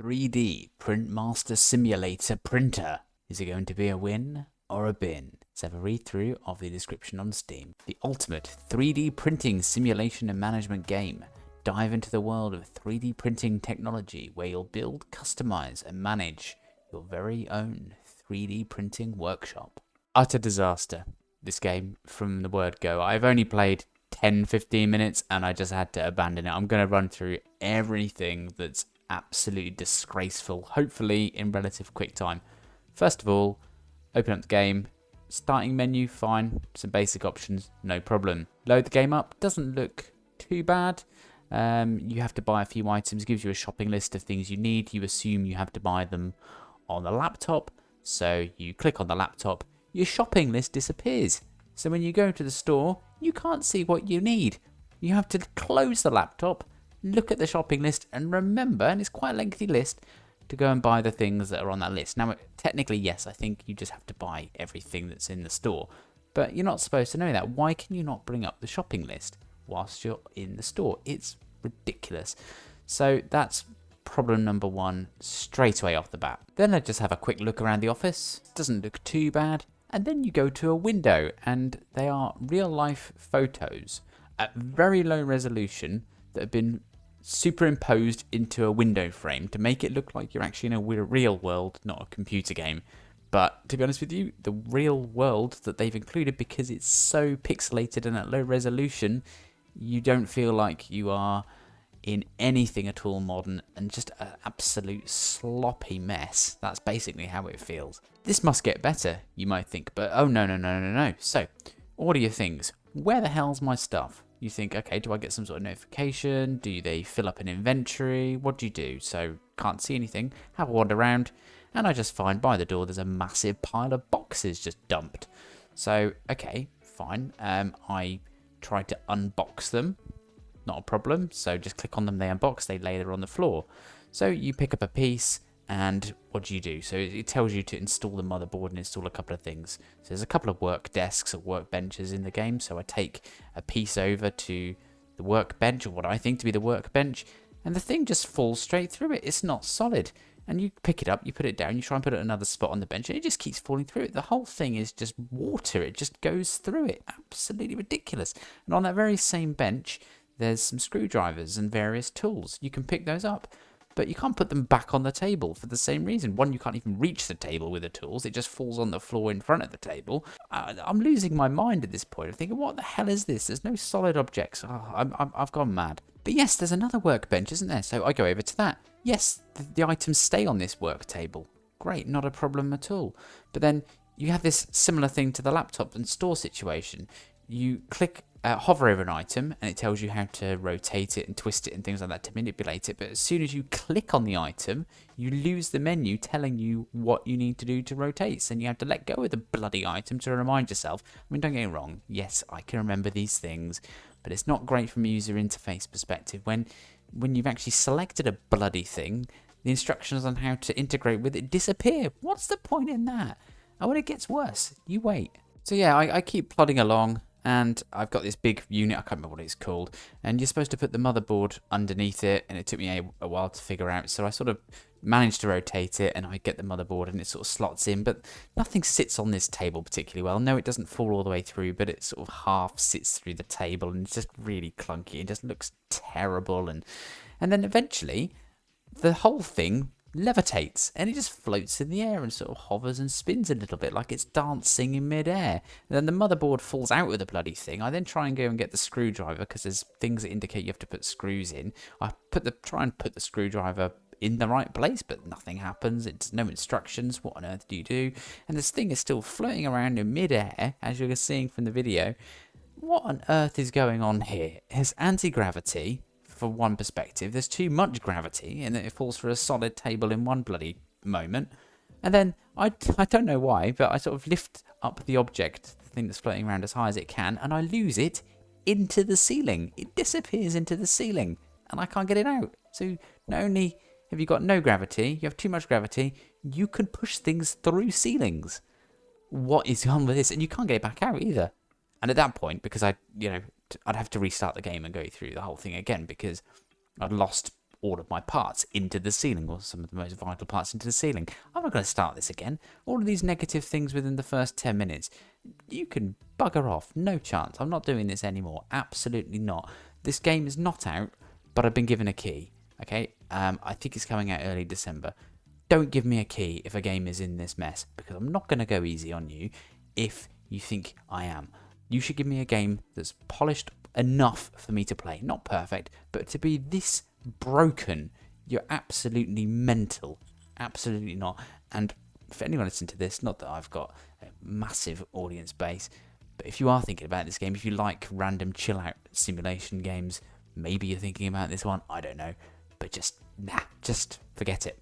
3D PrintMaster Simulator Printer. Is it going to be a win or a bin? Let's have a read through of the description on Steam. The ultimate 3D printing simulation and management game. Dive into the world of 3D printing technology where you'll build, customize, and manage your very own 3D printing workshop. Utter disaster, this game, from the word go. I've only played 10-15 minutes and I just had to abandon it. I'm going to run through everything that's absolutely disgraceful, hopefully in relative quick time. First of all, open up the game. Starting menu, fine. Some basic options, no problem. Load the game up, doesn't look too bad. You have to buy a few items, gives you a shopping list of things you need. You assume you have to buy them on the laptop, so you click on the laptop, your shopping list disappears. So when you go to the store, you can't see what you need. You have to close the laptop, look at the shopping list, and remember, and it's quite a lengthy list, to go and buy the things that are on that list. Now, technically, yes, I think you just have to buy everything that's in the store, but you're not supposed to know that. Why can you not bring up the shopping list whilst you're in the store? It's ridiculous. So that's problem number one straight away off the bat. Then I just have a quick look around the office. Doesn't look too bad. And then you go to a window, and they are real life photos at very low resolution that have been superimposed into a window frame to make it look like you're actually in a real world, not a computer game. But to be honest with you, the real world that they've included, because it's so pixelated and at low resolution, you don't feel like you are in anything at all modern, and just an absolute sloppy mess. That's basically how it feels. This must get better, you might think, but oh no. So, order your things. Where the hell's my stuff? You think, okay, do I get some sort of notification? Do they fill up an inventory? What do you do? So, can't see anything. Have a wander around, and I just find by the door there's a massive pile of boxes just dumped. So, okay, fine. I tried to unbox them. Not a problem. So just click on them, they unbox, they lay there on the floor. So you pick up a piece, and what do? So it tells you to install the motherboard and install a couple of things. So there's a couple of work desks or workbenches in the game. So I take a piece over to the workbench, or what I think to be the workbench, and the thing just falls straight through it. It's not solid. And you pick it up, you put it down, you try and put it another spot on the bench, and it just keeps falling through it. The whole thing is just water. It just goes through it. Absolutely ridiculous. And on that very same bench, there's some screwdrivers and various tools. You can pick those up, but you can't put them back on the table for the same reason. One, you can't even reach the table with the tools. It just falls on the floor in front of the table. I'm losing my mind at this point. I'm thinking, what the hell is this? There's no solid objects. I've gone mad. But yes, there's another workbench, isn't there? So I go over to that. Yes, the items stay on this work table. Great, not a problem at all. But then you have this similar thing to the laptop and store situation. You hover over an item, and it tells you how to rotate it and twist it and things like that to manipulate it. But as soon as you click on the item, you lose the menu telling you what you need to do to rotate. And you have to let go of the bloody item to remind yourself. I mean, don't get me wrong. Yes, I can remember these things, but it's not great from a user interface perspective. When you've actually selected a bloody thing, the instructions on how to integrate with it disappear. What's the point in that? And when it gets worse, you wait. So yeah, I keep plodding along. And I've got this big unit, I can't remember what it's called, and you're supposed to put the motherboard underneath it, and it took me a while to figure out, so I sort of managed to rotate it, and I get the motherboard, and it sort of slots in, but nothing sits on this table particularly well. No, it doesn't fall all the way through, but it sort of half sits through the table, and it's just really clunky, it just looks terrible, and then eventually, the whole thing levitates, and it just floats in the air and sort of hovers and spins a little bit like it's dancing in midair. And then the motherboard falls out of the bloody thing. I then try and go and get the screwdriver, because there's things that indicate you have to put screws in. I try and put the screwdriver in the right place, but nothing happens. It's no instructions. What on earth do you do? And this thing is still floating around in midair, as you're seeing from the video. What on earth is going on here? It has anti-gravity. From one perspective, there's too much gravity, and it falls for a solid table in one bloody moment. And then, I don't know why, but I sort of lift up the object, the thing that's floating around, as high as it can, and I lose it into the ceiling. It disappears into the ceiling, and I can't get it out. So not only have you got no gravity, you have too much gravity, you can push things through ceilings. What is on with this? And you can't get it back out either. And at that point, because I'd have to restart the game and go through the whole thing again, because I'd lost all of my parts into the ceiling, or some of the most vital parts into the ceiling. I'm not going to start this again. All of these negative things within the first 10 minutes. You can bugger off. No chance. I'm not doing this anymore. Absolutely not. This game is not out, but I've been given a key. Okay? I think it's coming out early December. Don't give me a key if a game is in this mess, because I'm not going to go easy on you if you think I am. You should give me a game that's polished enough for me to play. Not perfect, but to be this broken, you're absolutely mental. Absolutely not. And for anyone listening to this, not that I've got a massive audience base, but if you are thinking about this game, if you like random chill out simulation games, maybe you're thinking about this one, I don't know. But just forget it.